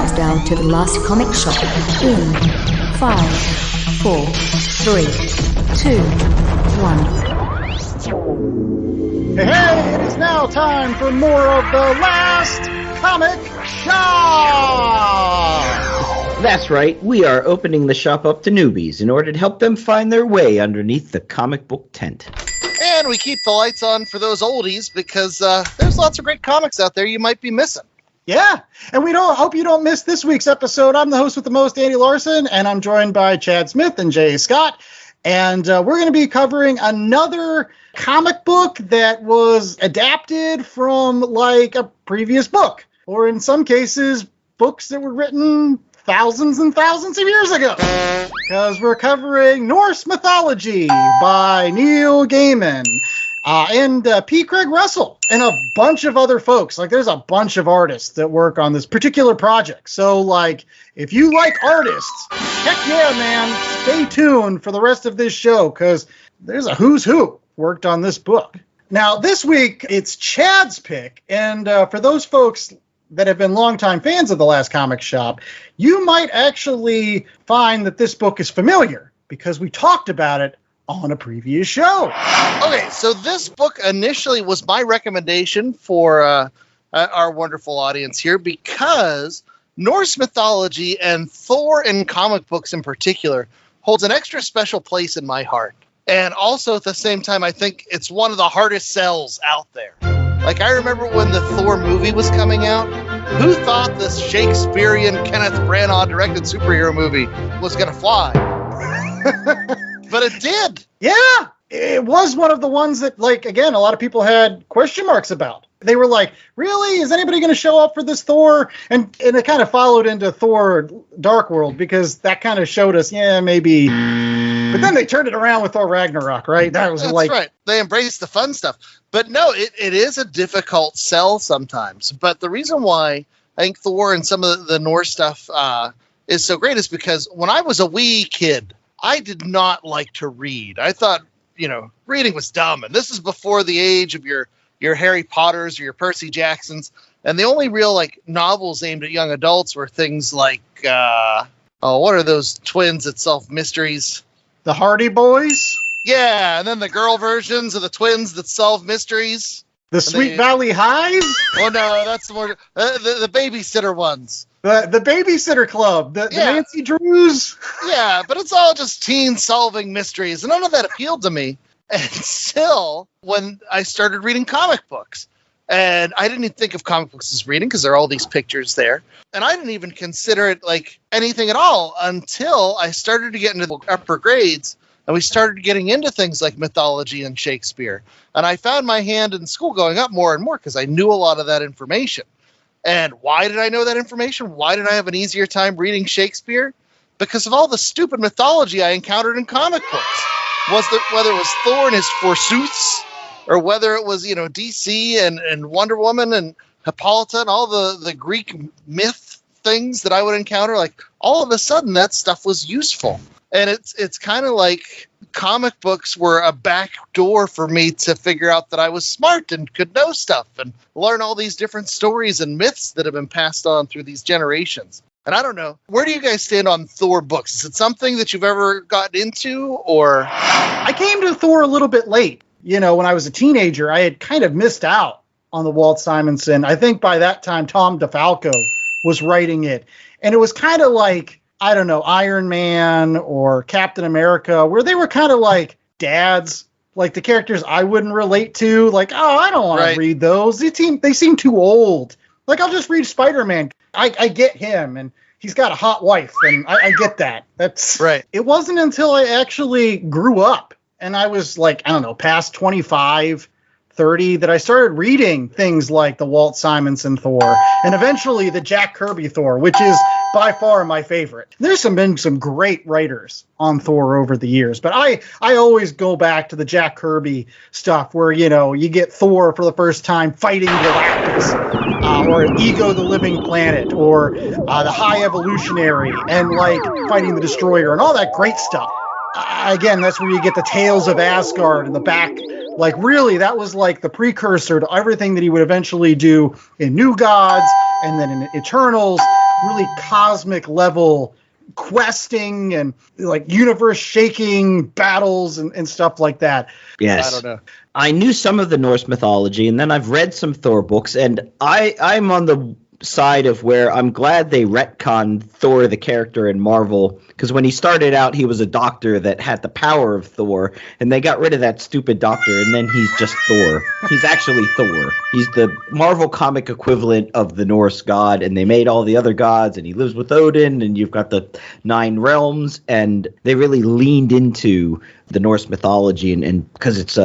countdown to the last comic shop in 5, 4, 3, 2, 1. Hey, it is now time for more of the last comic shop! That's right, we are opening the shop up to newbies in order to help them find their way underneath the comic book tent. And we keep the lights on for those oldies because there's lots of great comics out there you might be missing. Yeah, and we hope you don't miss this week's episode. I'm the host with the most, Andy Larson, and I'm joined by Chad Smith and Jay Scott. And we're going to be covering another comic book that was adapted from like a previous book, or in some cases, books that were written thousands and thousands of years ago. Because we're covering Norse Mythology by Neil Gaiman. And P. Craig Russell and a bunch of other folks. Like, there's a bunch of artists that work on this particular project. So, like, if you like artists, heck yeah, man, stay tuned for the rest of this show, because there's a who's who worked on this book. Now, this week, it's Chad's pick, and for those folks that have been longtime fans of The Last Comic Shop, you might actually find that this book is familiar, because we talked about it on a previous show. Okay, so this book initially was my recommendation for our wonderful audience here because Norse mythology and Thor in comic books in particular holds an extra special place in my heart. And also at the same time, I think it's one of the hardest sells out there. Like, I remember when the Thor movie was coming out, who thought this Shakespearean Kenneth Branagh directed superhero movie was going to fly? But it did. Yeah, it was one of the ones that, like, again, a lot of people had question marks about. They were like, really? Is anybody going to show up for this Thor? And it kind of followed into Thor Dark World, because that kind of showed us, yeah, maybe. But then they turned it around with Thor Ragnarok, right? That's right. They embraced the fun stuff. But no, it is a difficult sell sometimes. But the reason why I think Thor and some of the Norse stuff is so great is because when I was a wee kid, I did not like to read. I thought, reading was dumb. And this is before the age of your Harry Potters or your Percy Jacksons. And the only real, novels aimed at young adults were things like, what are those twins that solve mysteries? The Hardy Boys? Yeah, and then the girl versions of the twins that solve mysteries. The Sweet Valley Hive? Oh, no, that's more the babysitter ones. The Babysitter Club, the Nancy Drews. Yeah, but it's all just teens solving mysteries, and none of that appealed to me until when I started reading comic books. And I didn't even think of comic books as reading because there are all these pictures there. And I didn't even consider it like anything at all until I started to get into the upper grades, and we started getting into things like mythology and Shakespeare. And I found my hand in school going up more and more because I knew a lot of that information. And why did I know that information? Why did I have an easier time reading Shakespeare? Because of all the stupid mythology I encountered in comic books. Whether it was Thor and his forsooths, or whether it was, DC and Wonder Woman and Hippolyta and all the Greek myth things that I would encounter, like, all of a sudden that stuff was useful. And it's kind of like comic books were a back door for me to figure out that I was smart and could know stuff and learn all these different stories and myths that have been passed on through these generations. And I don't know, where do you guys stand on Thor books? Is it something that you've ever gotten into, or? I came to Thor a little bit late. When I was a teenager, I had kind of missed out on the Walt Simonson. I think by that time, Tom DeFalco was writing it. And it was kind of like, I don't know, Iron Man or Captain America, where they were kind of like dads, like the characters I wouldn't relate to. Like, oh, I don't want to read those. They seem too old. Like, I'll just read Spider-Man. I get him, and he's got a hot wife, and I get that. That's right. It wasn't until I actually grew up, and I was like, I don't know, past 25, 30, that I started reading things like the Walt Simonson Thor, and eventually the Jack Kirby Thor, which is by far my favorite. There's been some great writers on Thor over the years, but I always go back to the Jack Kirby stuff where, you get Thor for the first time fighting Galactus, or Ego the Living Planet, or the High Evolutionary, and fighting the Destroyer and all that great stuff. Again, that's where you get the Tales of Asgard in the back. Really, that was the precursor to everything that he would eventually do in New Gods and then in Eternals. really cosmic level questing and like universe shaking battles and stuff like that. Yes. I don't know. I knew some of the Norse mythology, and then I've read some Thor books, and I'm on the side of where I'm glad they retconned Thor the character in Marvel, because when he started out, he was a doctor that had the power of Thor, and they got rid of that stupid doctor, and then he's just Thor. He's actually Thor. He's the Marvel comic equivalent of the Norse god, and they made all the other gods, and he lives with Odin, and you've got the 9 realms, and they really leaned into the Norse mythology, and because it's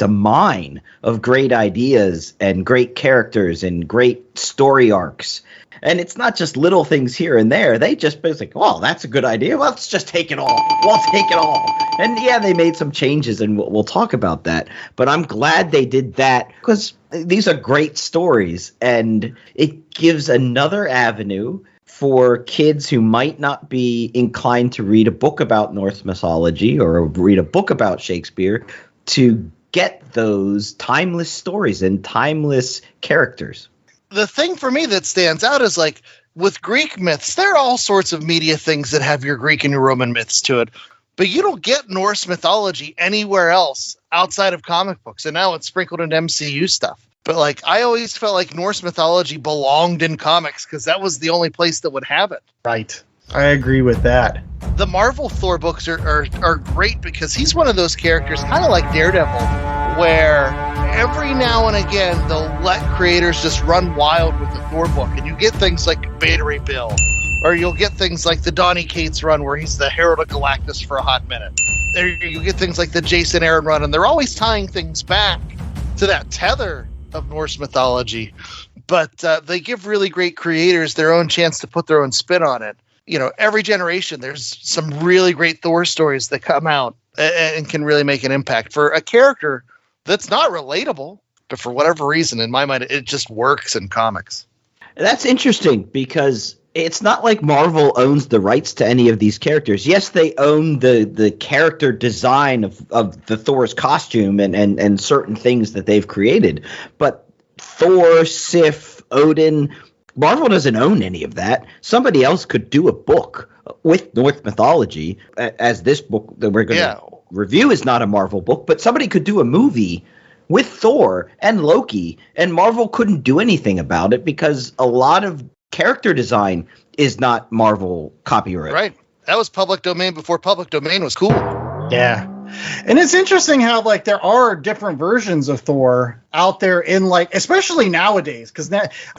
a mine of great ideas and great characters and great story arcs. And it's not just little things here and there. They just basically, well, that's a good idea. Let's just take it all. We'll take it all. And yeah, they made some changes, and we'll talk about that. But I'm glad they did that, because these are great stories, and it gives another avenue for kids who might not be inclined to read a book about Norse mythology or read a book about Shakespeare to get those timeless stories and timeless characters. The thing for me that stands out is, like, with Greek myths, there are all sorts of media things that have your Greek and your Roman myths to it, but you don't get Norse mythology anywhere else outside of comic books, and now it's sprinkled into MCU stuff. But, like, I always felt like Norse mythology belonged in comics because that was the only place that would have it. Right. I agree with that. The Marvel Thor books are great because he's one of those characters, kind of like Daredevil, where every now and again they'll let creators just run wild with the Thor book, and you get things like Beta Ray Bill, or you'll get things like the Donny Cates run where he's the Herald of Galactus for a hot minute. There you get things like the Jason Aaron run, and they're always tying things back to that tether of Norse mythology, but they give really great creators their own chance to put their own spin on it. You know, every generation, there's some really great Thor stories that come out and can really make an impact for a character that's not relatable, but for whatever reason, in my mind, it just works in comics. That's interesting, because it's not like Marvel owns the rights to any of these characters. Yes, they own the character design of the Thor's costume and certain things that they've created, but Thor, Sif, Odin, Marvel doesn't own any of that. Somebody else could do a book with Norse mythology, as this book that we're going to review is not a Marvel book, but somebody could do a movie with Thor and Loki, and Marvel couldn't do anything about it because a lot of character design is not Marvel copyright. Right. That was public domain before public domain was cool. Yeah. And it's interesting how, like, there are different versions of Thor out there in, like, especially nowadays, because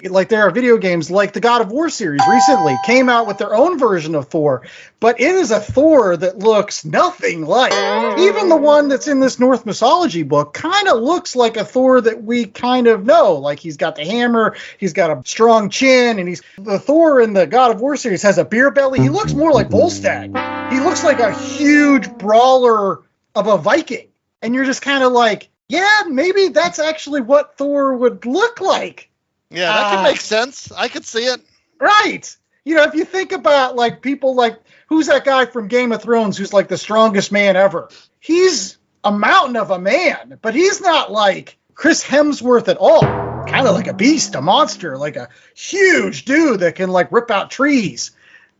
like there are video games like the God of War series recently came out with their own version of Thor, but it is a Thor that looks nothing like. Even the one that's in this Norse mythology book kind of looks like a Thor that we kind of know. Like, he's got the hammer, he's got a strong chin, and the Thor in the God of War series has a beer belly. He looks more like Volstagg. He looks like a huge brawler of a Viking. And you're just kind of like, yeah, maybe that's actually what Thor would look like. Yeah, that could make sense. I could see it. Right. You know, if you think about, like, people like, who's that guy from Game of Thrones who's like the strongest man ever? He's a mountain of a man, but he's not like Chris Hemsworth at all. Kind of like a beast, a monster, like a huge dude that can, like, rip out trees.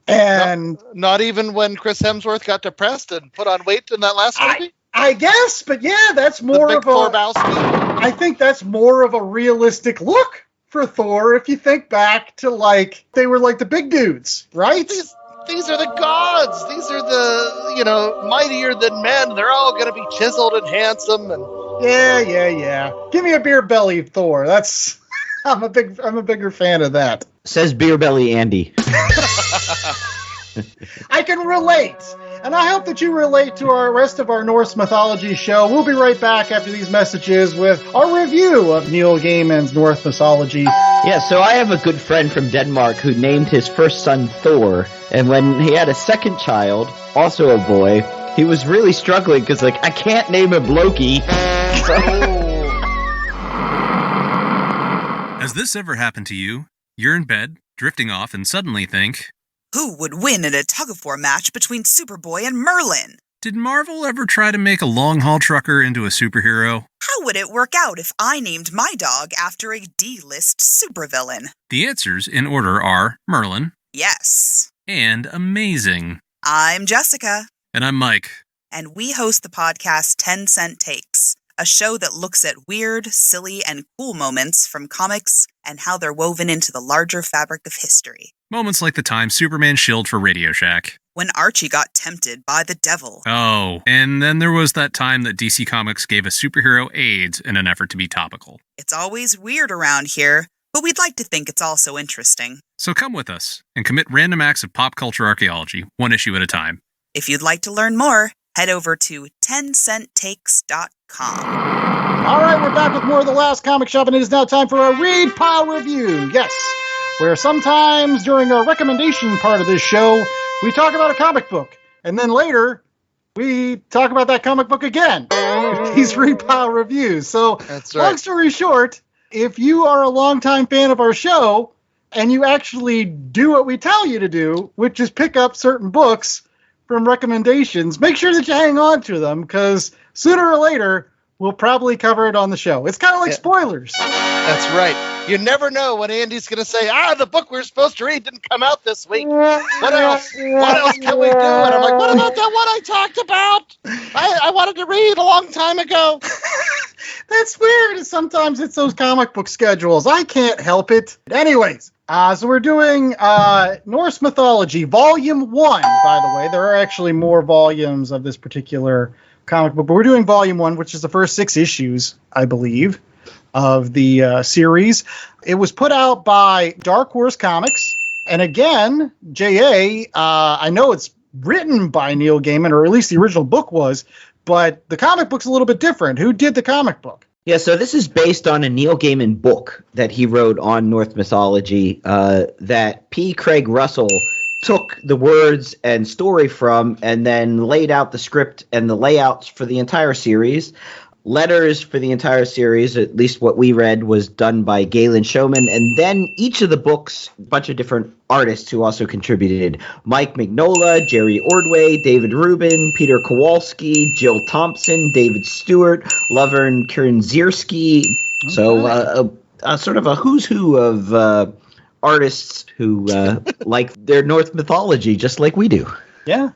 And not even when Chris Hemsworth got depressed and put on weight in that last movie? I guess, but yeah, that's more of a... I think that's more of a realistic look for Thor if you think back to, like, they were like the big dudes, right? These are the gods. These are the, you know, mightier than men. They're all going to be chiseled and handsome. And Yeah. Give me a beer belly Thor. That's... I'm a bigger fan of that. Says Beer Belly Andy. I can relate. And I hope that you relate to our rest of our Norse mythology show. We'll be right back after these messages with our review of Neil Gaiman's Norse mythology. Yeah, so I have a good friend from Denmark who named his first son Thor. And when he had a second child, also a boy, he was really struggling because, like, I can't name him Loki. Has this ever happened to you? You're in bed, drifting off, and suddenly think, who would win in a tug-of-war match between Superboy and Merlin? did Marvel ever try to make a long-haul trucker into a superhero? How would it work out if I named my dog after a D-list supervillain? The answers, in order, are Merlin, Yes. And amazing. I'm Jessica. And I'm Mike. And we host the podcast 10 Cent Takes, a show that looks at weird, silly, and cool moments from comics and how they're woven into the larger fabric of history. Moments like the time Superman shilled for Radio Shack. When Archie got tempted by the devil. Oh, and then there was that time that DC Comics gave a superhero AIDS in an effort to be topical. It's always weird around here, but we'd like to think it's also interesting. So come with us and commit random acts of pop culture archaeology, one issue at a time. If you'd like to learn more, head over to 10centtakes.com. All right, we're back with more of The Last Comic Shop, and it is now time for a Read Pile Review. Yes, where sometimes during our recommendation part of this show, we talk about a comic book, and then later we talk about that comic book again with these Read Pile Reviews. So, That's right. Long story short, if you are a longtime fan of our show and you actually do what we tell you to do, which is pick up certain books from recommendations, make sure that you hang on to them, because sooner or later we'll probably cover it on the show. It's kind of like spoilers. That's right. You never know when Andy's going to say, the book we're supposed to read didn't come out this week. What else? What else can we do? And I'm like, what about that one I talked about? I wanted to read a long time ago. That's weird. Sometimes it's those comic book schedules. I can't help it. Anyways, so we're doing Norse Mythology, Volume 1, by the way. There are actually more volumes of this particular comic book, but we're doing Volume 1, which is the first 6 issues, I believe, of the series. It was put out by Dark Horse Comics. And again, J.A., I know it's written by Neil Gaiman, or at least the original book was, but the comic book's a little bit different. Who did the comic book? Yeah, so this is based on a Neil Gaiman book that he wrote on Norse mythology that P. Craig Russell took the words and story from and then laid out the script and the layouts for the entire series. Letters for the entire series, at least what we read, was done by Galen Showman. And then each of the books, a bunch of different artists who also contributed. Mike Mignola, Jerry Ordway, David Rubin, Peter Kowalski, Jill Thompson, David Stewart, Lovern Kierzierski. Okay. So sort of a who's who of artists who like their Norse mythology, just like we do. Yeah.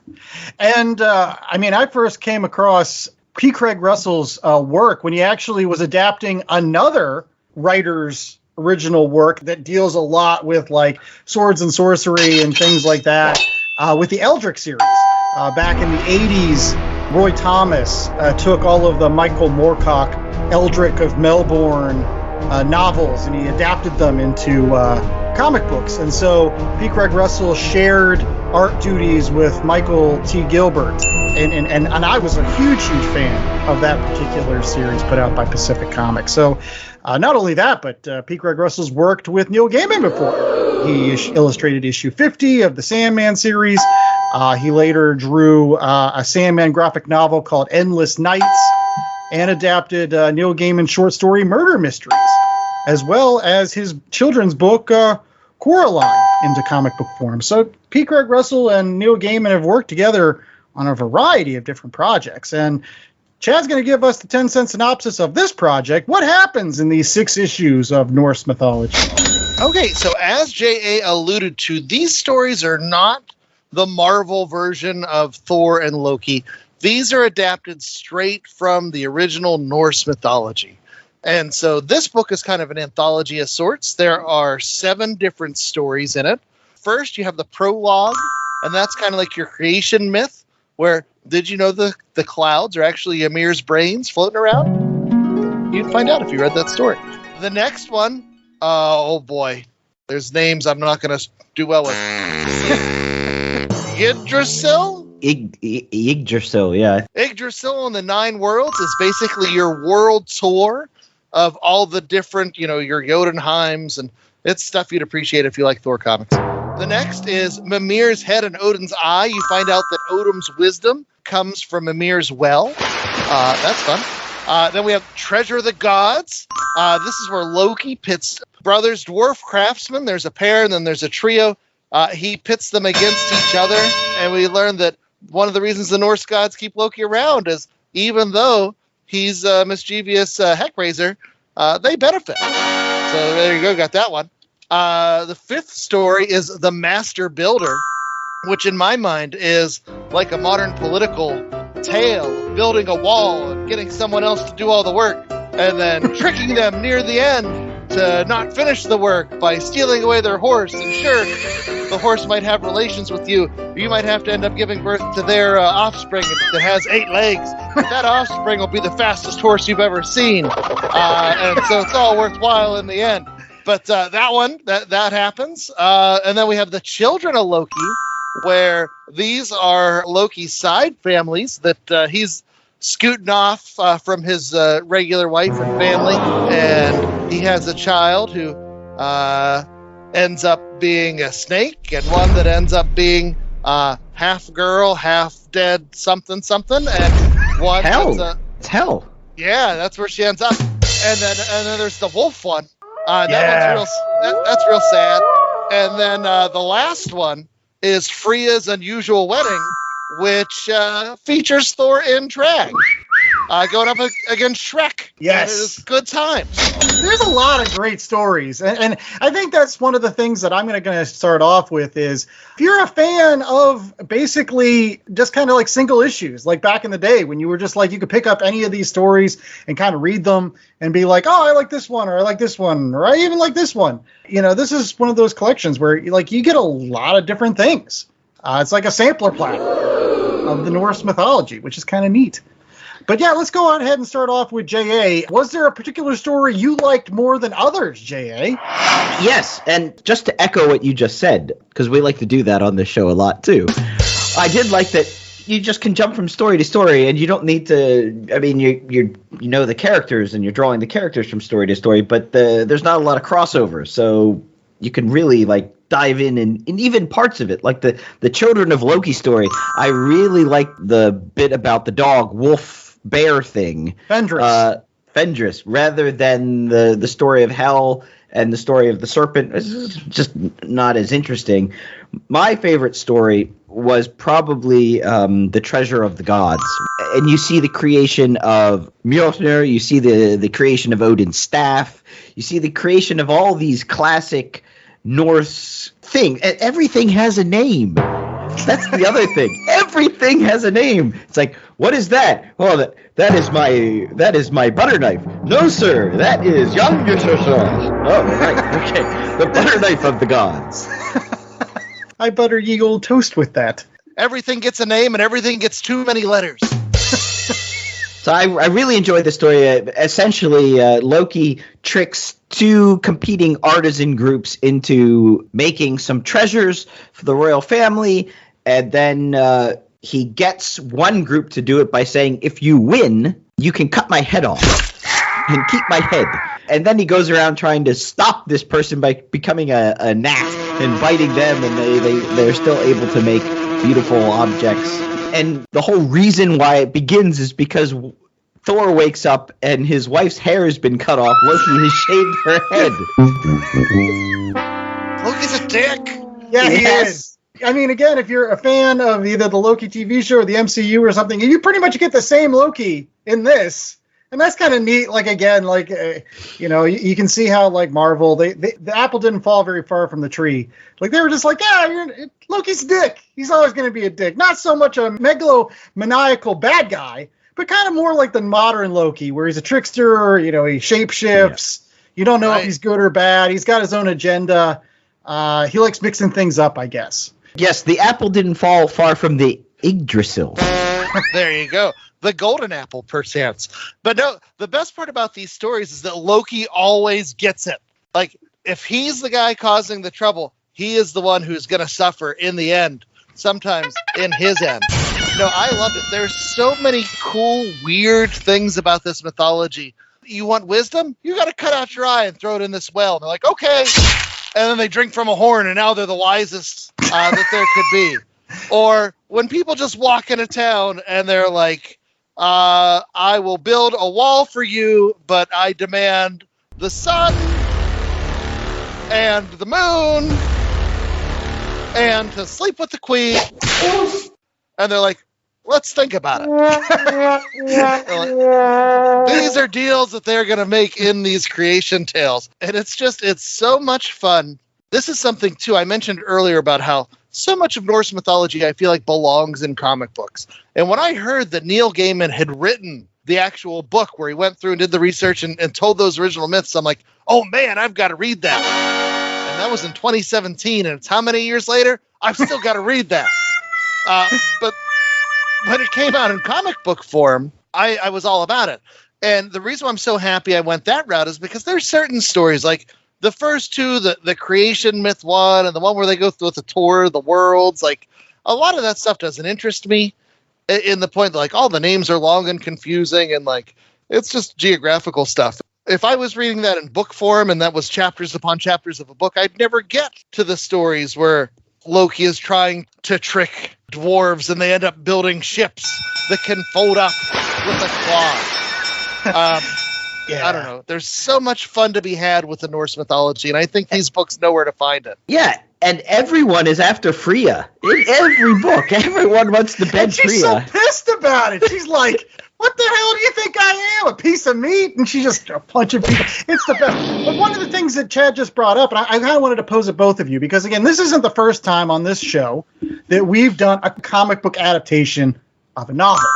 And I first came across P. Craig Russell's work when he actually was adapting another writer's original work that deals a lot with like swords and sorcery and things like that with the Eldritch series. Back in the 80s, Roy Thomas took all of the Michael Moorcock Eldritch of Melbourne novels and he adapted them into comic books. And so P. Craig Russell shared art duties with Michael T. Gilbert. And I was a huge fan of that particular series put out by Pacific Comics. So not only that, but P. Craig Russell's worked with Neil Gaiman before. He illustrated issue 50 of the Sandman series. He later drew a Sandman graphic novel called Endless Nights and adapted Neil Gaiman's short story Murder Mysteries, as well as his children's book Coraline into comic book form. So P. Craig Russell and Neil Gaiman have worked together on a variety of different projects. And Chad's going to give us the 10-cent synopsis of this project. What happens in these 6 issues of Norse mythology? Okay, so as J.A. alluded to, these stories are not the Marvel version of Thor and Loki. These are adapted straight from the original Norse mythology. And so this book is kind of an anthology of sorts. There are 7 different stories in it. First, you have the prologue, and that's kind of like your creation myth, where did you know the clouds are actually Ymir's brains floating around? You'd find out if you read that story. The next one, oh boy, there's names I'm not going to do well with. Yggdrasil? Yggdrasil, yeah. Yggdrasil and the 9 Worlds is basically your world tour of all the different, your Jotunheims, and it's stuff you'd appreciate if you like Thor comics. The next is Mimir's head and Odin's eye. You find out that Odin's wisdom comes from Mimir's well. That's fun. Then we have Treasure of the Gods. This is where Loki pits brothers, dwarf craftsmen. There's a pair, and then there's a trio. He pits them against each other, and we learn that one of the reasons the Norse gods keep Loki around is even though he's a mischievous heck raiser, they benefit. So there you go, got that one. The fifth story is The Master Builder, which in my mind is like a modern political tale, building a wall and getting someone else to do all the work, and then tricking them near the end to not finish the work by stealing away their horse. And sure, the horse might have relations with you. You might have to end up giving birth to their offspring that has 8 legs. That offspring will be the fastest horse you've ever seen. And so it's all worthwhile in the end. But that one, that happens. And then we have the Children of Loki, where these are Loki's side families that he's scooting off from his regular wife and family. And he has a child who ends up being a snake, and one that ends up being half girl, half dead, something. And one it's hell. Yeah, that's where she ends up. And then there's the wolf one. That's real sad. And then the last one is Freya's Unusual Wedding, which features Thor in drag, going up against Shrek. Yes. And it is good times. There's a lot of great stories. And I think that's one of the things that I'm going to start off with is, if you're a fan of basically just kind of like single issues, like back in the day when you were just like, you could pick up any of these stories and kind of read them and be like, oh, I like this one, or I like this one, or I even like this one. You know, this is one of those collections where like you get a lot of different things. It's like a sampler platter of the Norse mythology, which is kind of neat. But yeah, let's go on ahead and start off with J.A. Was there a particular story you liked more than others, J.A.? Yes, and just to echo what you just said, because we like to do that on this show a lot too, I did like that you just can jump from story to story, and you don't need to, I mean, you know the characters, and you're drawing the characters from story to story, but there's not a lot of crossover, so you can really, like, dive in even parts of it, like the Children of Loki story. I really like the bit about the dog, wolf, bear thing. Fenris, rather than the story of hell and the story of the serpent. It's just not as interesting. My favorite story was probably the Treasure of the Gods. And you see the creation of Mjolnir, you see the creation of Odin's staff, you see the creation of all these classic Norse things. Everything has a name. That's the other thing. Everything has a name. It's like, what is that? Oh, that is my butter knife. No, sir, that is young. Oh, right, okay. The butter knife of the gods. I butter ye old toast with that. Everything gets a name, and everything gets too many letters. So I really enjoyed the story. Essentially, Loki tricks 2 competing artisan groups into making some treasures for the royal family, and then he gets one group to do it by saying, if you win, you can cut my head off and keep my head. And then he goes around trying to stop this person by becoming a gnat and biting them, and they're still able to make beautiful objects. And the whole reason why it begins is because Thor wakes up and his wife's hair has been cut off. Loki has shaved her head. Loki's a dick. Yeah, he is. I mean, again, if you're a fan of either the Loki TV show or the MCU or something, you pretty much get the same Loki in this. And that's kind of neat. Like, again, like, you can see how, like, Marvel, the apple didn't fall very far from the tree. Like, they were just like, Loki's a dick. He's always going to be a dick. Not so much a megalomaniacal bad guy, but kind of more like the modern Loki, where he's a trickster, he shapeshifts. Yeah. You don't know if he's good or bad. He's got his own agenda. He likes mixing things up, I guess. Yes, the apple didn't fall far from the Yggdrasil. There you go. The golden apple, perchance. But no, the best part about these stories is that Loki always gets it. Like, if he's the guy causing the trouble, he is the one who's going to suffer in the end, sometimes in his end. No, I loved it. There's so many cool, weird things about this mythology. You want wisdom? You got to cut out your eye and throw it in this well. And they're like, okay. And then they drink from a horn, and now they're the wisest that there could be. Or when people just walk into town and they're like, I will build a wall for you, but I demand the sun and the moon and to sleep with the queen. And they're like, Let's think about it. These are deals that they're going to make in these creation tales. And it's so much fun. This is something, too, I mentioned earlier about how so much of Norse mythology I feel like belongs in comic books. And when I heard that Neil Gaiman had written the actual book where he went through and did the research and told those original myths, I'm like, oh, man, I've got to read that. And that was in 2017. And it's how many years later? I've still got to read that. But when it came out in comic book form, I was all about it. And the reason I'm so happy I went that route is because there's certain stories, like the first two, the creation myth one, and the one where they go through the tour of the worlds, like a lot of that stuff doesn't interest me in the point that like all the names are long and confusing and like it's just geographical stuff. If I was reading that in book form and that was chapters upon chapters of a book, I'd never get to the stories where Loki is trying to trick dwarves and they end up building ships that can fold up with a claw. Yeah. I don't know. There's so much fun to be had with the Norse mythology, and I think these books know where to find it. Yeah, and everyone is after Freya. In every book, everyone wants to bed Freya. She's so pissed about it. She's like, what the hell do you think I am? A piece of meat? And she's just punching people. It's the best. But one of the things that Chad just brought up, and I kind of wanted to pose it both of you, because, again, this isn't the first time on this show that we've done a comic book adaptation of a novel.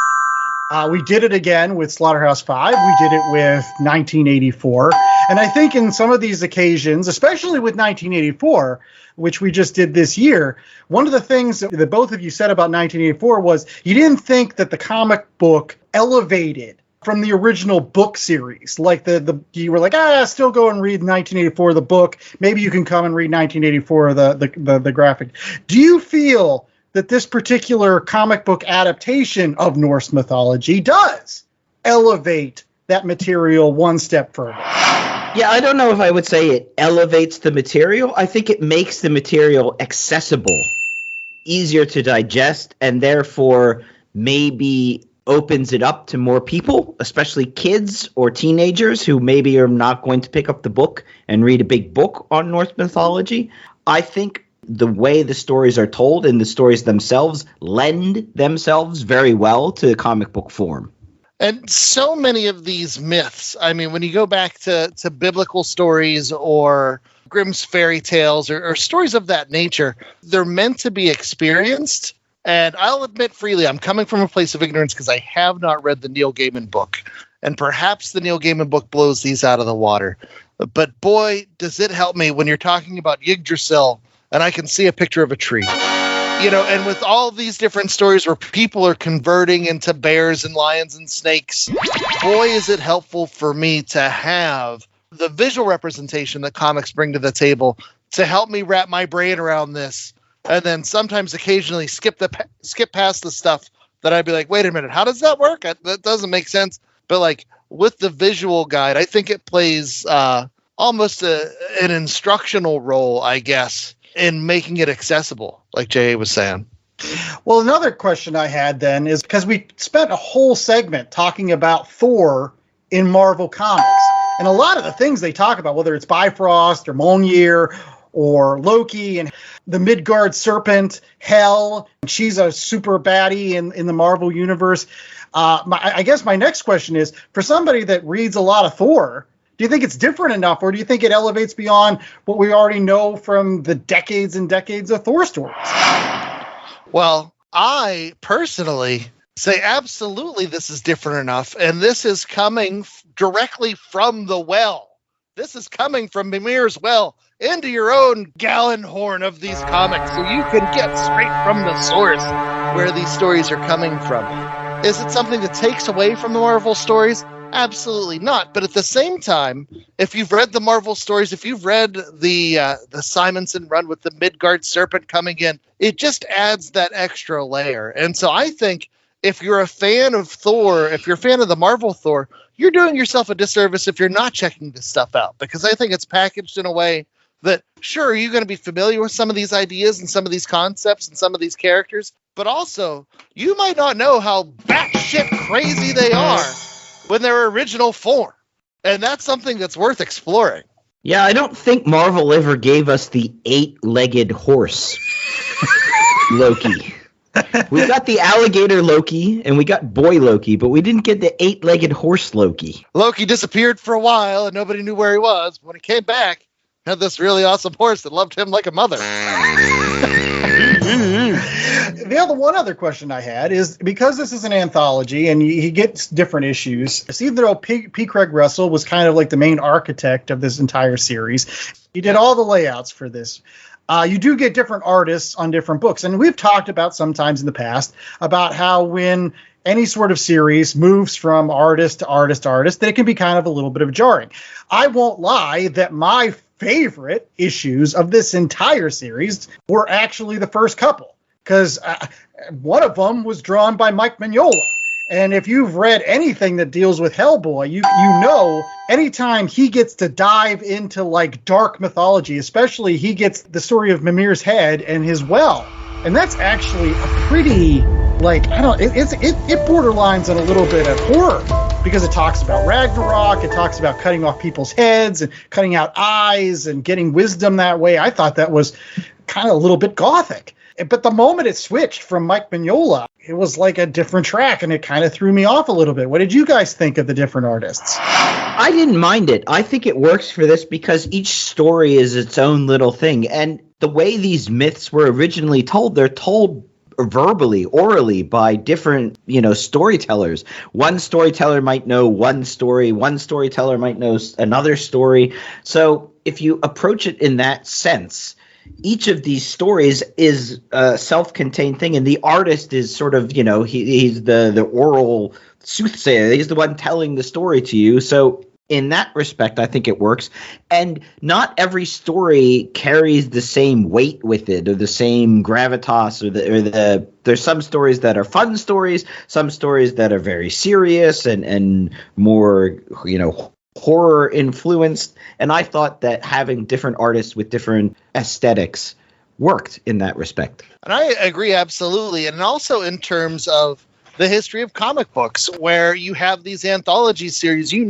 We did it again with Slaughterhouse-5. We did it with 1984. And I think in some of these occasions, especially with 1984, which we just did this year, one of the things that both of you said about 1984 was you didn't think that the comic book elevated from the original book series. Like you were like, still go and read 1984, the book. Maybe you can come and read 1984, the graphic. Do you feel that this particular comic book adaptation of Norse mythology does elevate that material one step further? Yeah, I don't know if I would say it elevates the material. I think it makes the material accessible, easier to digest, and therefore maybe opens it up to more people, especially kids or teenagers who maybe are not going to pick up the book and read a big book on Norse mythology. I think the way the stories are told and the stories themselves lend themselves very well to comic book form. And so many of these myths, I mean, when you go back to biblical stories or Grimm's fairy tales or stories of that nature, they're meant to be experienced. And I'll admit freely, I'm coming from a place of ignorance because I have not read the Neil Gaiman book. And perhaps the Neil Gaiman book blows these out of the water. But boy, does it help me when you're talking about Yggdrasil and I can see a picture of a tree. And with all these different stories where people are converting into bears and lions and snakes, boy, is it helpful for me to have the visual representation that comics bring to the table to help me wrap my brain around this. And then sometimes occasionally skip past the stuff that I'd be like, wait a minute, how does that work? That doesn't make sense. But like with the visual guide, I think it plays almost an instructional role, I guess, in making it accessible, like Jay was saying. Well, another question I had then is because we spent a whole segment talking about Thor in Marvel Comics. And a lot of the things they talk about, whether it's Bifrost or Mjolnir or Loki and the Midgard serpent, Hel, she's a super baddie in the Marvel universe. I guess my next question is, for somebody that reads a lot of Thor, do you think it's different enough, or do you think it elevates beyond what we already know from the decades and decades of Thor stories? Well, I personally say absolutely this is different enough, and this is coming directly from the well. This is coming from Mimir's well into your own gallon horn of these comics, so you can get straight from the source where these stories are coming from. Is it something that takes away from the Marvel stories? Absolutely not. But at the same time, if you've read the Marvel stories, if you've read the Simonson run with the Midgard serpent coming in, it just adds that extra layer. And so I think if you're a fan of Thor, if you're a fan of the Marvel Thor, you're doing yourself a disservice if you're not checking this stuff out, because I think it's packaged in a way that, sure, you're going to be familiar with some of these ideas and some of these concepts and some of these characters, but also you might not know how batshit crazy they are when their original form. And that's something that's worth exploring. Yeah, I don't think Marvel ever gave us the 8-legged horse, Loki. We got the alligator Loki and we got boy Loki, but we didn't get the 8-legged horse Loki. Loki disappeared for a while and nobody knew where he was. When he came back, he had this really awesome horse that loved him like a mother. The one other question I had is, because this is an anthology and he gets different issues, even though P. Craig Russell was kind of like the main architect of this entire series, he did all the layouts for this. You do get different artists on different books. And we've talked about sometimes in the past about how when any sort of series moves from artist to artist to artist, that it can be kind of a little bit of jarring. I won't lie that my favorite issues of this entire series were actually the first couple, because one of them was drawn by Mike Mignola. And if you've read anything that deals with Hellboy, you know anytime he gets to dive into like dark mythology, especially he gets the story of Mimir's head and his well. And that's actually a pretty, like, I don't, it borderlines on a little bit of horror, because it talks about Ragnarok, it talks about cutting off people's heads and cutting out eyes and getting wisdom that way. I thought that was kind of a little bit gothic. But the moment it switched from Mike Mignola, it was like a different track, and it kind of threw me off a little bit. What did you guys think of the different artists? I didn't mind it. I think it works for this because each story is its own little thing. And the way these myths were originally told, they're told verbally, orally, by different, storytellers. One storyteller might know one story, one storyteller might know another story. So if you approach it in that sense, each of these stories is a self-contained thing, and the artist is sort of, he's the oral soothsayer. He's the one telling the story to you. So in that respect, I think it works. And not every story carries the same weight with it, or the same gravitas, or there's some stories that are fun stories, some stories that are very serious and more, horror influenced. And I thought that having different artists with different aesthetics worked in that respect. And I agree absolutely. And also in terms of the history of comic books, where you have these anthology series, in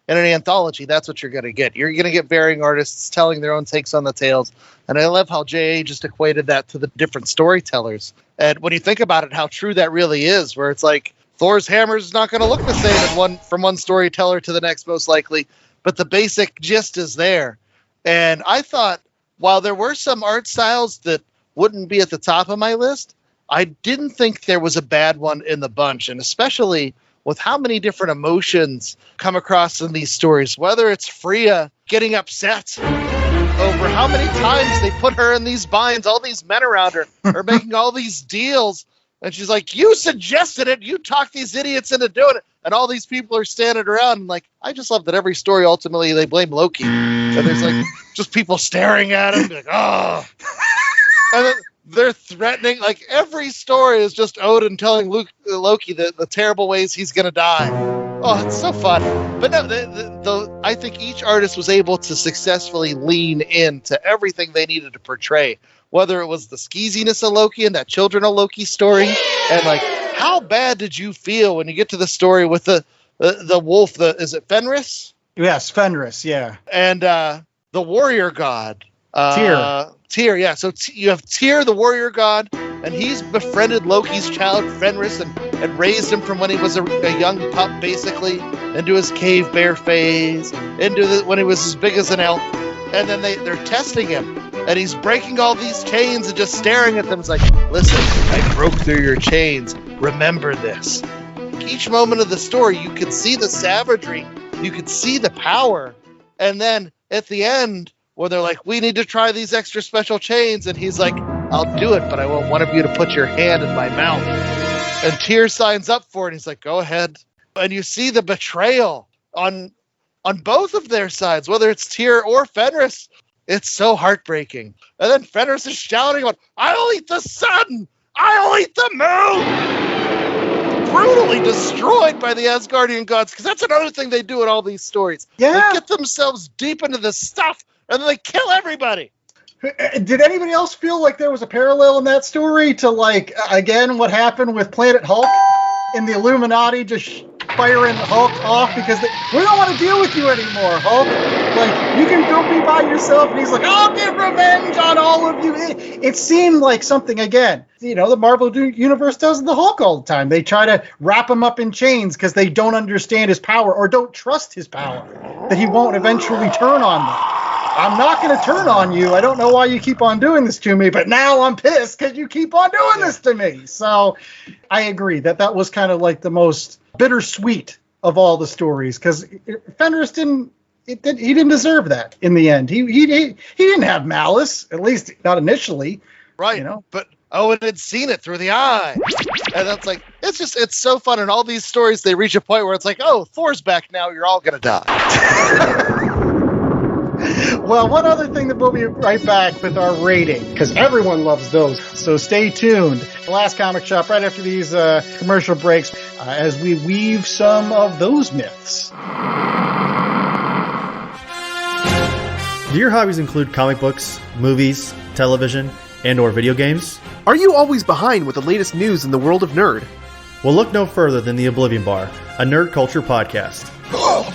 an anthology, that's what you're going to get. You're going to get varying artists telling their own takes on the tales. And I love how J.A. just equated that to the different storytellers. And when you think about it, how true that really is, where it's like Thor's hammer is not going to look the same from one storyteller to the next, most likely. But the basic gist is there. And I thought, while there were some art styles that wouldn't be at the top of my list, I didn't think there was a bad one in the bunch. And especially with how many different emotions come across in these stories, whether it's Freya getting upset over how many times they put her in these binds, all these men around her are making all these deals. And she's like, you suggested it. You talked these idiots into doing it. And all these people are standing around. And like, I just love that every story, ultimately, they blame Loki. And there's like just people staring at him. Like, oh. And then they're threatening. Like, every story is just Odin telling Loki the terrible ways he's going to die. Oh, it's so fun. But no, I think each artist was able to successfully lean into everything they needed to portray. Whether it was the skeeziness of Loki and that Children of Loki story, and like, how bad did you feel when you get to the story with the wolf? Is it Fenris? Yes, Fenris. Yeah, and the warrior god Tyr. Yeah, so you have Tyr, the warrior god, and he's befriended Loki's child Fenris and raised him from when he was a young pup, basically, into his cave bear phase, when he was as big as an elk, and then they're testing him. And he's breaking all these chains and just staring at them. It's like, listen, I broke through your chains. Remember this. Each moment of the story, you could see the savagery. You could see the power. And then at the end, where they're like, we need to try these extra special chains. And he's like, I'll do it, but I want one of you to put your hand in my mouth. And Tyr signs up for it. He's like, go ahead. And you see the betrayal on both of their sides, whether it's Tyr or Fenris. It's so heartbreaking. And then Fenris is shouting about, I'll eat the sun! I'll eat the moon! Brutally destroyed by the Asgardian gods, because that's another thing they do in all these stories. Yeah. They get themselves deep into the stuff, and then they kill everybody. Did anybody else feel like there was a parallel in that story to, like, again, what happened with Planet Hulk? In the Illuminati just firing Hulk off because we don't want to deal with you anymore, Hulk. Like, you can go be by yourself. And he's like, I'll get revenge on all of you. It seemed like something, again, the Marvel Universe does the Hulk all the time. They try to wrap him up in chains because they don't understand his power or don't trust his power, that he won't eventually turn on them. I'm not going to turn on you. I don't know why you keep on doing this to me, but now I'm pissed because you keep on doing this to me. So I agree that was kind of like the most bittersweet of all the stories, because Fenris he didn't deserve that in the end. He didn't have malice, at least not initially. Right. But Owen had seen it through the eye. And that's like, it's so fun. In all these stories, they reach a point where it's like, oh, Thor's back now. You're all going to die. Well, one other thing that we'll be right back with our rating, because everyone loves those. So stay tuned. The Last Comic Shop right after these commercial breaks as we weave some of those myths. Do your hobbies include comic books, movies, television, and or video games? Are you always behind with the latest news in the world of nerd? Well, look no further than The Oblivion Bar, a nerd culture podcast. Oh,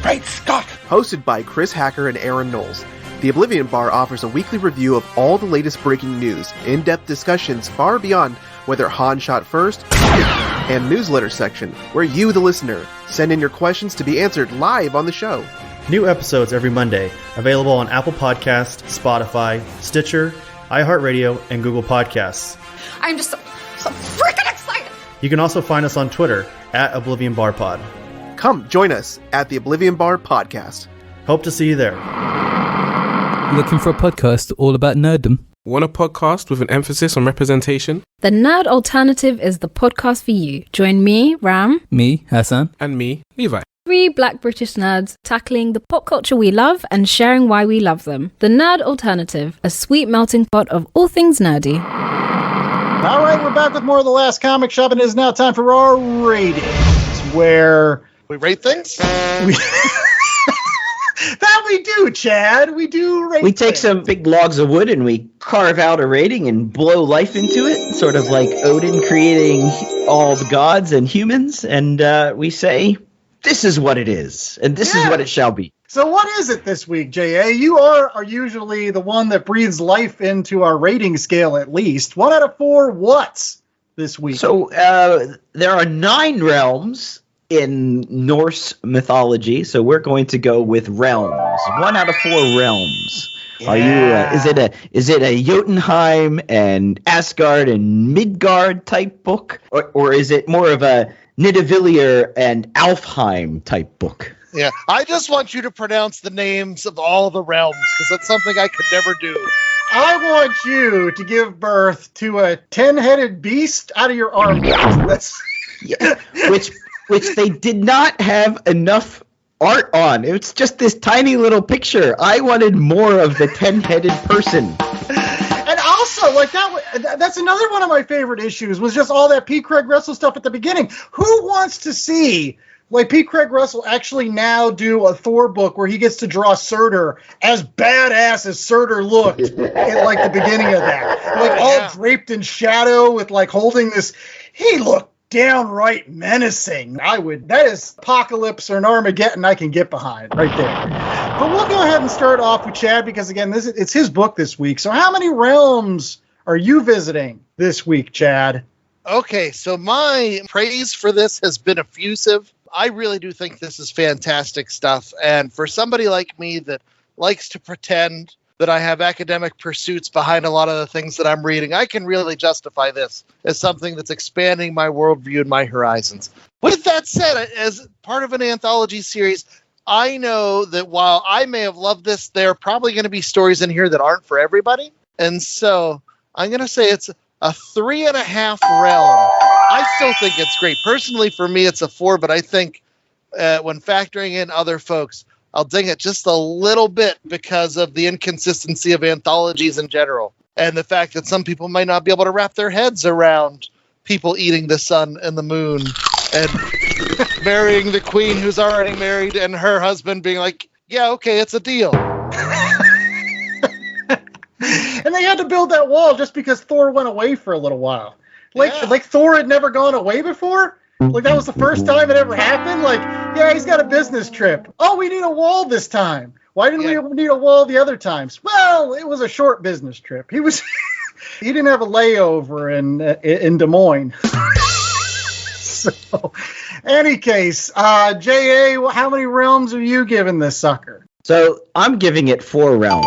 great Scott! Hosted by Chris Hacker and Aaron Knowles, The Oblivion Bar offers a weekly review of all the latest breaking news, in-depth discussions far beyond whether Han shot first, and newsletter section, where you, the listener, send in your questions to be answered live on the show. New episodes every Monday, available on Apple Podcasts, Spotify, Stitcher, iHeartRadio, and Google Podcasts. I'm just so freaking excited! You can also find us on Twitter at Oblivion Bar Pod. Come join us at the Oblivion Bar Podcast. Hope to see you there. Looking for a podcast all about nerddom? Want a podcast with an emphasis on representation? The Nerd Alternative is the podcast for you. Join me, Ram. Me, Hassan. And me, Levi. 3 black British nerds tackling the pop culture we love and sharing why we love them. The Nerd Alternative, a sweet melting pot of all things nerdy. All right, we're back with more of The Last Comic Shop, and it is now time for our ratings, where we rate things? That we do, Chad. We do rate We take things. some big logs of wood and we carve out a rating and blow life into it, sort of like Odin creating all the gods and humans, and we say, this is what it is, and this is what it shall be. So what is it this week, J.A.? You are usually the one that breathes life into our rating scale, at least. 1 out of 4 what's this week? So there are 9 realms in Norse mythology, so we're going to go with realms. 1 out of 4 realms. Yeah. Are you? Is it a Jotunheim and Asgard and Midgard type book, or is it more of a Nidavellir and Alfheim type book? Yeah, I just want you to pronounce the names of all the realms, because that's something I could never do. I want you to give birth to a 10-headed beast out of your armpit. That's which they did not have enough art on. It's just this tiny little picture. I wanted more of the 10-headed person. And also, like that's another one of my favorite issues, was just all that P. Craig Russell stuff at the beginning. Who wants to see like P. Craig Russell actually now do a Thor book where he gets to draw Surtur as badass as Surtur looked at like the beginning of that, like all draped in shadow with like holding this? He looked downright menacing. That is Apocalypse or an Armageddon I can get behind right there. But we'll go ahead and start off with Chad, because again, it's his book this week. So how many realms are you visiting this week, Chad? Okay, so my praise for this has been effusive. I really do think this is fantastic stuff. And for somebody like me that likes to pretend that I have academic pursuits behind a lot of the things that I'm reading, I can really justify this as something that's expanding my worldview and my horizons. With that said, as part of an anthology series, I know that while I may have loved this, there are probably going to be stories in here that aren't for everybody. And so I'm going to say it's a 3.5 realm. I still think it's great. Personally, for me, it's a 4, but I think when factoring in other folks, I'll ding it just a little bit because of the inconsistency of anthologies in general. And the fact that some people might not be able to wrap their heads around people eating the sun and the moon and marrying the queen who's already married and her husband being like, yeah, okay, it's a deal. And they had to build that wall just because Thor went away for a little while. Like Thor had never gone away before. Like, that was the first time it ever happened? Like, yeah, he's got a business trip. Oh, we need a wall this time. Why didn't we need a wall the other times? Well, it was a short business trip. He didn't have a layover in Des Moines. So, any case, J.A., how many realms are you giving this sucker? So I'm giving it 4 realms.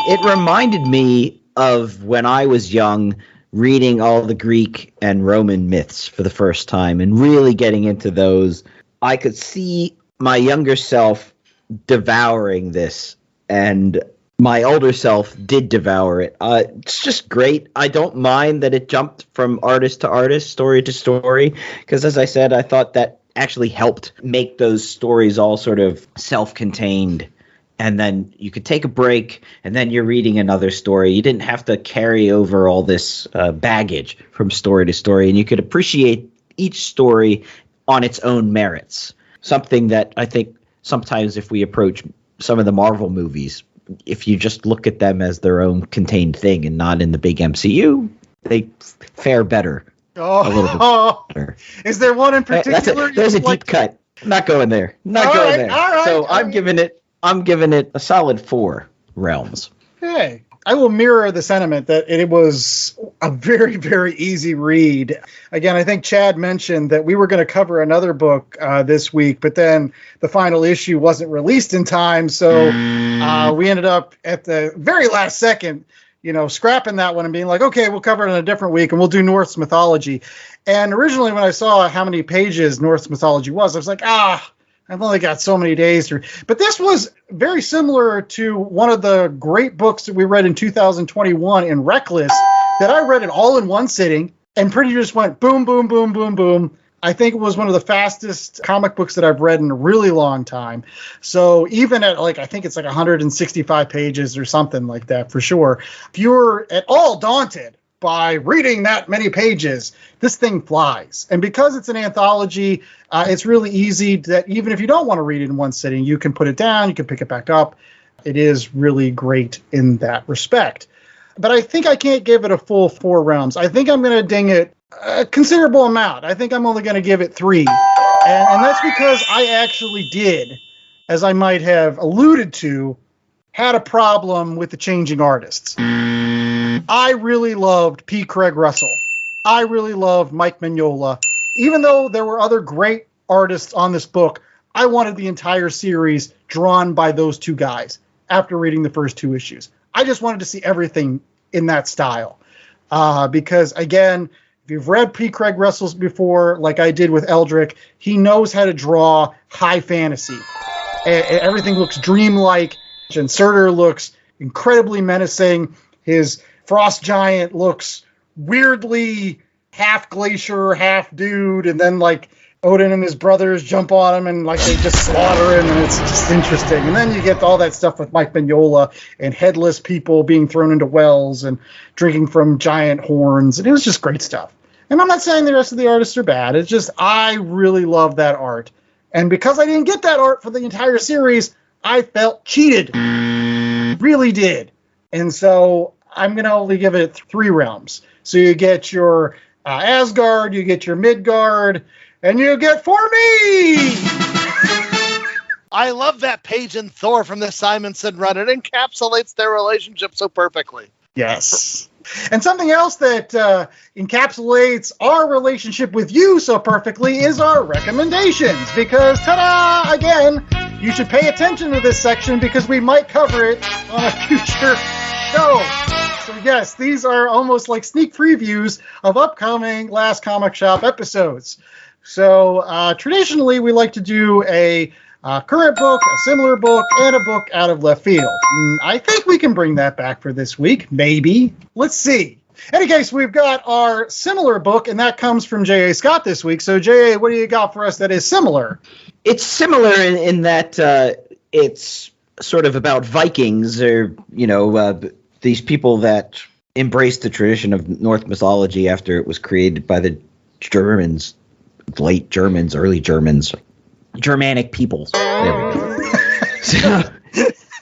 It reminded me of when I was young, reading all the Greek and Roman myths for the first time and really getting into those. I could see my younger self devouring this, and my older self did devour it. It's just great. I don't mind that it jumped from artist to artist, story to story, because as I said, I thought that actually helped make those stories all sort of self-contained. And then you could take a break, and then you're reading another story. You didn't have to carry over all this baggage from story to story, and you could appreciate each story on its own merits. Something that I think sometimes if we approach some of the Marvel movies, if you just look at them as their own contained thing and not in the big MCU, they fare better. A little bit better. Is there one in particular? There's a deep cut. Not going there. Not going there. All right, so I'm giving it a solid 4 realms. Hey, I will mirror the sentiment that it was a very, very easy read. Again, I think Chad mentioned that we were going to cover another book this week, but then the final issue wasn't released in time, so we ended up at the very last second, scrapping that one and being like, okay, we'll cover it in a different week, and we'll do Norse Mythology. And originally when I saw how many pages Norse Mythology was, I was like, I've only got so many days to read. But this was very similar to one of the great books that we read in 2021 in Reckless that I read it all in one sitting and pretty just went boom, boom, boom, boom, boom. I think it was one of the fastest comic books that I've read in a really long time. So even at I think it's 165 pages or something like that for sure. If you're at all daunted by reading that many pages, this thing flies. And because it's an anthology, it's really easy that even if you don't want to read it in one sitting, you can put it down, you can pick it back up. It is really great in that respect. But I think I can't give it a full 4 realms. I think I'm going to ding it a considerable amount. I think I'm only going to give it 3. And that's because I actually did, as I might have alluded to, had a problem with the changing artists. I really loved P. Craig Russell. I really loved Mike Mignola. Even though there were other great artists on this book, I wanted the entire series drawn by those 2 guys after reading the first 2 issues. I just wanted to see everything in that style. Because, again, if you've read P. Craig Russell before, like I did with Eldrick, he knows how to draw high fantasy. Everything looks dreamlike. And Surtur looks incredibly menacing. His frost giant looks weirdly half glacier, half dude, and then Odin and his brothers jump on him and they just slaughter him, and it's just interesting. And then you get all that stuff with Mike Mignola and headless people being thrown into wells and drinking from giant horns, and it was just great stuff. And I'm not saying the rest of the artists are bad. It's just I really love that art. And because I didn't get that art for the entire series, I felt cheated. Really did. And so I'm going to only give it 3 realms. So you get your Asgard, you get your Midgard, and you get For Me! I love that page in Thor from the Simonson run. It encapsulates their relationship so perfectly. Yes. And something else that encapsulates our relationship with you so perfectly is our recommendations. Because, ta-da, again, you should pay attention to this section because we might cover it on a future show. So, yes, these are almost like sneak previews of upcoming Last Comic Shop episodes. So, traditionally, we like to do a current book, a similar book, and a book out of left field. I think we can bring that back for this week. Maybe. Let's see. In any case, we've got our similar book, and that comes from J.A. Scott this week. So, J.A., what do you got for us that is similar? It's similar in that it's sort of about Vikings, or, these people that embraced the tradition of Norse mythology after it was created by the Germans, late Germans, early Germans. Germanic peoples. There we go.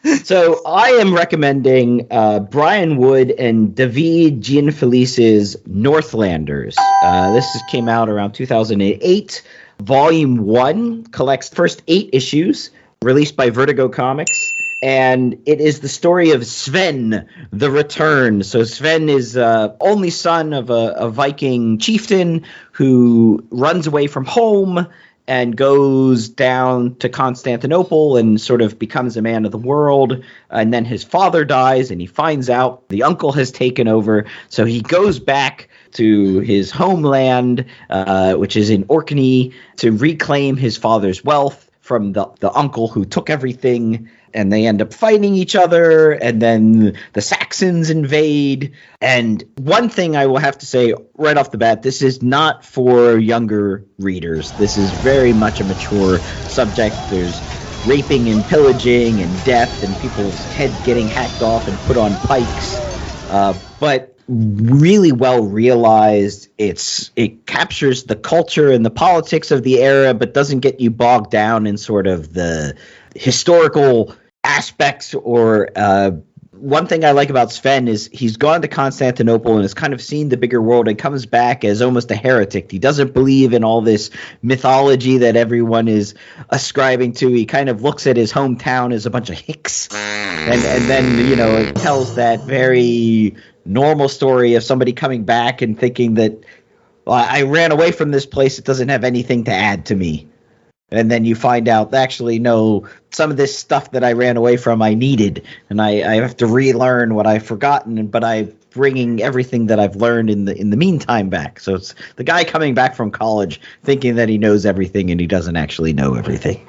So I am recommending Brian Wood and David Gianfelice's Northlanders. This came out around 2008. Volume 1 collects first 8 issues, released by Vertigo Comics. And it is the story of Sven, the Return. So Sven is only son of a Viking chieftain who runs away from home and goes down to Constantinople and sort of becomes a man of the world. And then his father dies, and he finds out the uncle has taken over. So he goes back to his homeland, which is in Orkney, to reclaim his father's wealth from the uncle who took everything. And they end up fighting each other, and then the Saxons invade. And one thing I will have to say right off the bat, this is not for younger readers. This is very much a mature subject. There's raping and pillaging and death and people's heads getting hacked off and put on pikes. But really well realized. It captures the culture and the politics of the era, but doesn't get you bogged down in sort of the historical aspects. Or one thing I like about Sven is he's gone to Constantinople and has kind of seen the bigger world and comes back as almost a heretic. He doesn't believe in all this mythology that everyone is ascribing to. He kind of looks at his hometown as a bunch of hicks, and then it tells that very normal story of somebody coming back and thinking that, well, I ran away from this place, it doesn't have anything to add to me. And then you find out, actually, no, some of this stuff that I ran away from I needed, and I have to relearn what I've forgotten, but I'm bringing everything that I've learned in the meantime back. So it's the guy coming back from college thinking that he knows everything, and he doesn't actually know everything.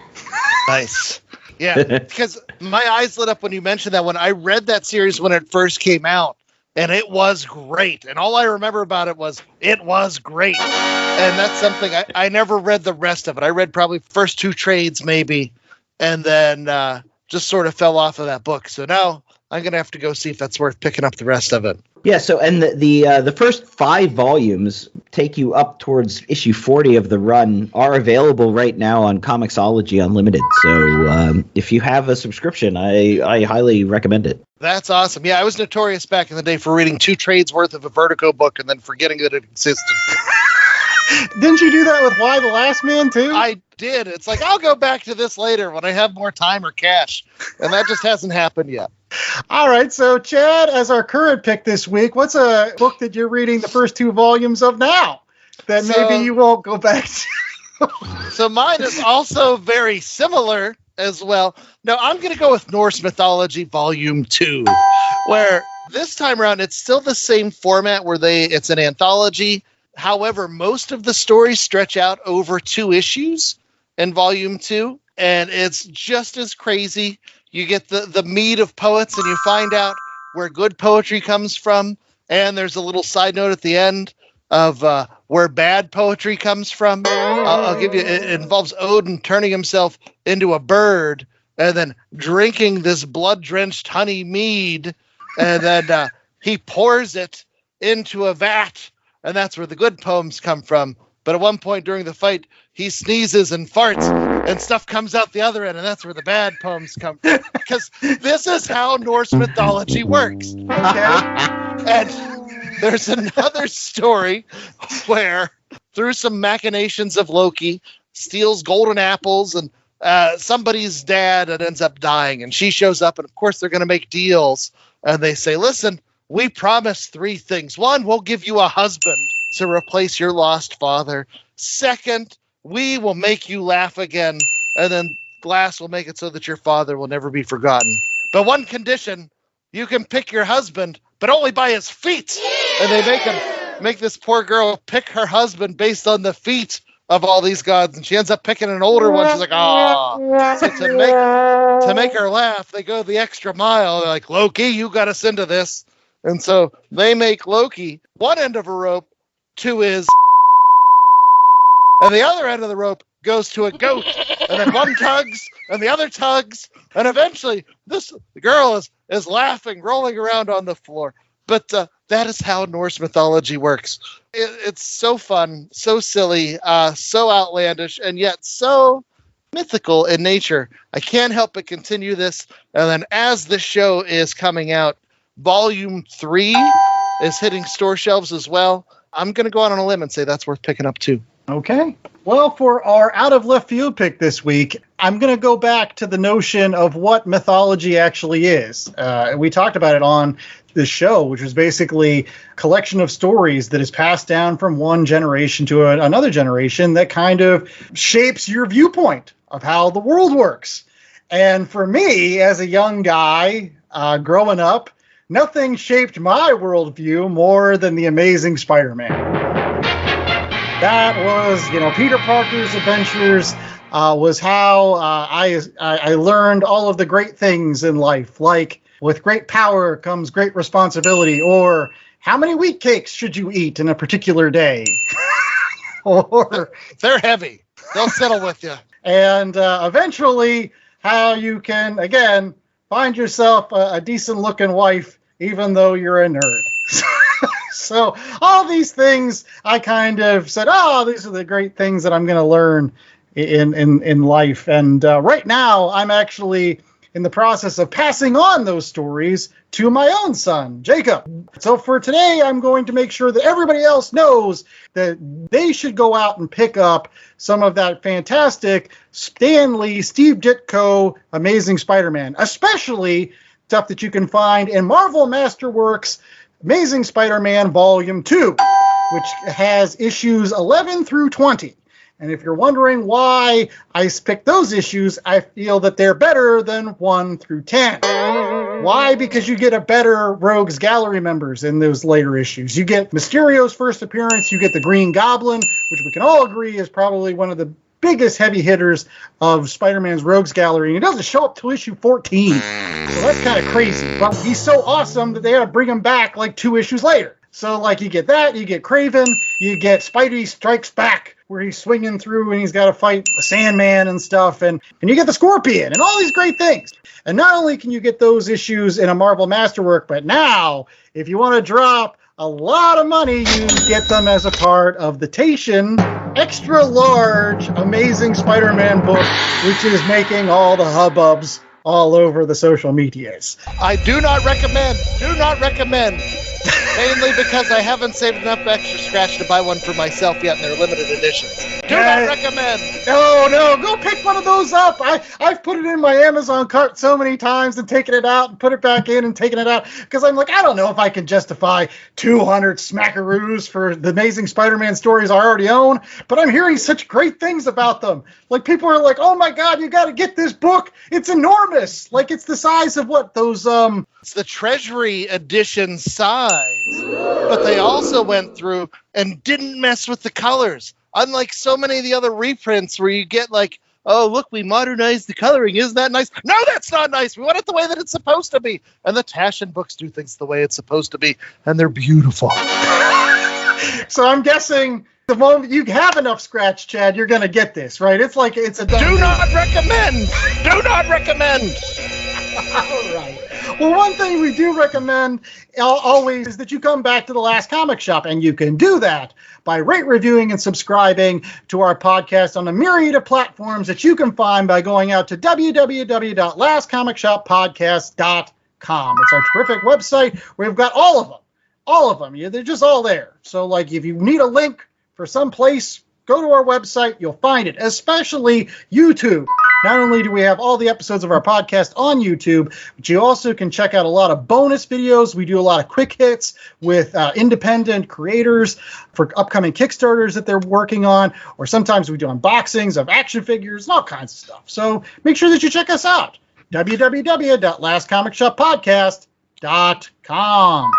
Nice. Yeah, because my eyes lit up when you mentioned that. When I read that series when it first came out, and it was great. And all I remember about it was great. And that's something I never read the rest of it. I read probably first 2 trades maybe, and then just sort of fell off of that book. So now I'm going to have to go see if that's worth picking up the rest of it. Yeah, so and the first 5 volumes take you up towards issue 40 of the run are available right now on Comixology Unlimited. So if you have a subscription, I highly recommend it. That's awesome. Yeah, I was notorious back in the day for reading 2 trades worth of a Vertigo book and then forgetting that it existed. Didn't you do that with Why the Last Man too? I did. It's like, I'll go back to this later when I have more time or cash. And that just hasn't happened yet. All right. So, Chad, as our current pick this week, what's a book that you're reading the first 2 volumes of now that maybe you won't go back to? So mine is also very similar as well. No, I'm going to go with Norse Mythology Volume 2, where this time around it's still the same format where it's an anthology. However, most of the stories stretch out over 2 issues in Volume 2, and it's just as crazy. You get the meat of poets, and you find out where good poetry comes from, and there's a little side note at the end of where bad poetry comes from. I'll give you, it involves Odin turning himself into a bird and then drinking this blood-drenched honey mead, and then he pours it into a vat, and that's where the good poems come from. But at one point during the fight, he sneezes and farts, and stuff comes out the other end, and that's where the bad poems come from. Because this is how Norse mythology works. Okay? And there's another story where, through some machinations of Loki, steals golden apples, and somebody's dad that ends up dying, and she shows up, and of course they're going to make deals. And they say, listen, we promise 3 things. 1, we'll give you a husband to replace your lost father. 2nd, we will make you laugh again. And then glass will make it so that your father will never be forgotten. But 1 condition, you can pick your husband, but only by his feet. And they make this poor girl pick her husband based on the feet of all these gods. And she ends up picking an older one. She's like, ah. So to make her laugh, they go the extra mile. They're like, Loki, you got us into this. And so they make Loki one end of a rope to his, and the other end of the rope goes to a goat, and then one tugs and the other tugs, and eventually the girl is laughing, rolling around on the floor. But that is how Norse mythology works. It's so fun, so silly, so outlandish, and yet so mythical in nature. I can't help but continue this. And then as the show is coming out, Volume 3 is hitting store shelves as well. I'm going to go out on a limb and say that's worth picking up too. Okay. Well, for our out of left field pick this week, I'm going to go back to the notion of what mythology actually is. We talked about it on this show, which was basically a collection of stories that is passed down from one generation to another generation that kind of shapes your viewpoint of how the world works. And for me, as a young guy growing up, nothing shaped my worldview more than the Amazing Spider-Man. That was, Peter Parker's adventures was how I learned all of the great things in life, like with great power comes great responsibility, or how many wheat cakes should you eat in a particular day? Or they're heavy. They'll settle with you. And eventually how you can, again, find yourself a decent-looking wife, even though you're a nerd. So all these things, I kind of said, these are the great things that I'm going to learn in life. And right now, I'm actually in the process of passing on those stories to my own son, Jacob. So for today, I'm going to make sure that everybody else knows that they should go out and pick up some of that fantastic Stan Lee, Steve Ditko, Amazing Spider-Man, especially stuff that you can find in Marvel Masterworks Amazing Spider-Man Volume 2, which has issues 11 through 20. And if you're wondering why I picked those issues, I feel that they're better than 1 through 10. Why? Because you get a better Rogues Gallery members in those later issues. You get Mysterio's first appearance, you get the Green Goblin, which we can all agree is probably one of the biggest heavy hitters of Spider-Man's Rogues Gallery, and he doesn't show up till issue 14. So that's kind of crazy. But he's so awesome that they had to bring him back like 2 issues later. So like you get that, you get Kraven, you get Spidey Strikes Back, where he's swinging through and he's got to fight the Sandman and stuff, and you get the Scorpion and all these great things. And not only can you get those issues in a Marvel Masterwork, but now if you want to drop a lot of money, you get them as a part of the Tation extra large Amazing Spider-Man book, which is making all the hubbubs all over the social medias. I do not recommend, mainly because I haven't saved enough extra scratch to buy one for myself yet, and they're limited editions. Do not recommend. No, go pick one of those up. I've put it in my Amazon cart so many times and taken it out and put it back in and taken it out because I'm like, I don't know if I can justify 200 smackaroos for the Amazing Spider-Man stories I already own, but I'm hearing such great things about them. Like, people are like, oh my God, you got to get this book. It's enormous. Like, it's the size of what those, It's the Treasury edition size, but they also went through and didn't mess with the colors. Unlike so many of the other reprints where you get like, oh, look, we modernized the coloring. Isn't that nice? No, that's not nice. We want it the way that it's supposed to be. And the Taschen books do things the way it's supposed to be, and they're beautiful. So I'm guessing the moment you have enough scratch, Chad, you're going to get this, right? It's like it's a... Do not recommend! Do not recommend! All right. Well, one thing we do recommend always is that you come back to the Last Comic Shop, and you can do that by rate, reviewing, and subscribing to our podcast on a myriad of platforms that you can find by going out to www.lastcomicshoppodcast.com. It's our terrific website where we've got all of them. All of them. They're just all there. So, like, if you need a link for some place, go to our website. You'll find it, especially YouTube. Not only do we have all the episodes of our podcast on YouTube, but you also can check out a lot of bonus videos. We do a lot of quick hits with independent creators for upcoming Kickstarters that they're working on, or sometimes we do unboxings of action figures and all kinds of stuff. So make sure that you check us out. www.lastcomicshoppodcast.com.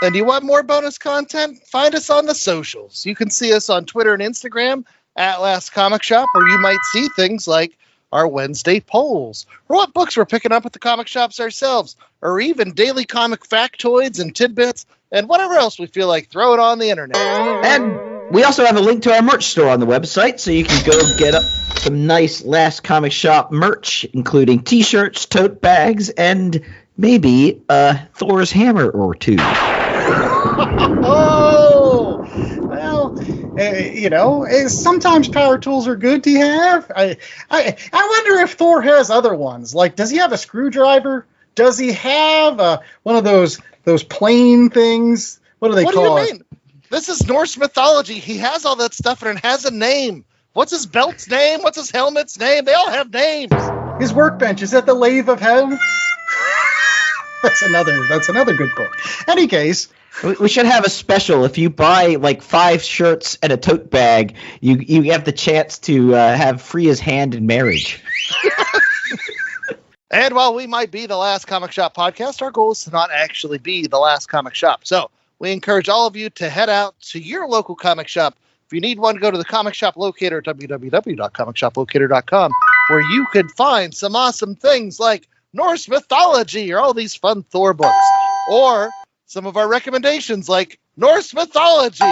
And you want more bonus content? Find us on the socials. You can see us on Twitter and Instagram at Last Comic Shop, where you might see things like our Wednesday polls, or what books we're picking up at the comic shops ourselves, or even daily comic factoids and tidbits, and whatever else we feel like throwing on the internet. And we also have a link to our merch store on the website, so you can go get up some nice Last Comic Shop merch, including t-shirts, tote bags, and maybe Thor's hammer or two. Oh, well, Sometimes power tools are good to have. I wonder if Thor has other ones. Like, does he have a screwdriver? Does he have one of those plane things? What do they call it? What do you mean? This is Norse mythology. He has all that stuff and it has a name. What's his belt's name? What's his helmet's name? They all have names. His workbench, is that the Lathe of Heaven? That's another good book. Any case, we should have a special. If you buy like 5 shirts and a tote bag, you have the chance to have Freya's hand in marriage. And while we might be the last comic shop podcast, our goal is to not actually be the last comic shop. So we encourage all of you to head out to your local comic shop. If you need one, go to the comic shop locator at www.comicshoplocator.com, where you can find some awesome things like Norse mythology or all these fun Thor books, or some of our recommendations like Norse mythology.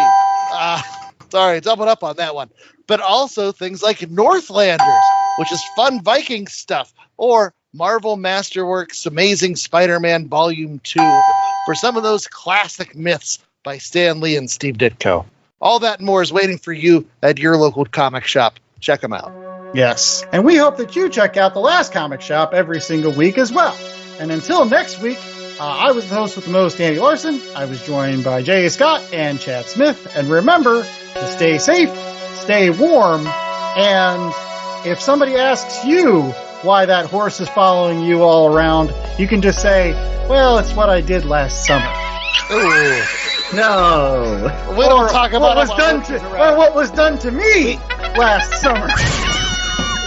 Sorry, doubled up on that one. But also things like Northlanders, which is fun Viking stuff, or Marvel Masterworks Amazing Spider-Man Volume 2 for some of those classic myths by Stan Lee and Steve Ditko. All that and more is waiting for you at your local comic shop. Check them out. Yes. And we hope that you check out the last comic shop every single week as well. And until next week, I was the host with the most, Andy Larson. I was joined by J.A. Scott and Chad Smith. And remember to stay safe, stay warm, and if somebody asks you why that horse is following you all around, you can just say, well, it's what I did last summer. Ooh. No. We don't talk about what was done to me last summer.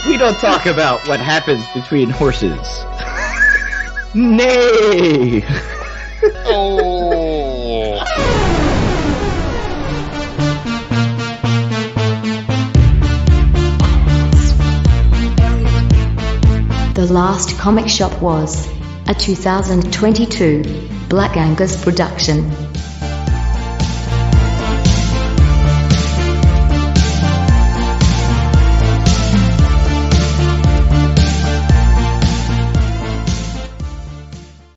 We don't talk about what happens between horses. Nay. Oh. The Last Comic Shop was a 2022 Black Angus production.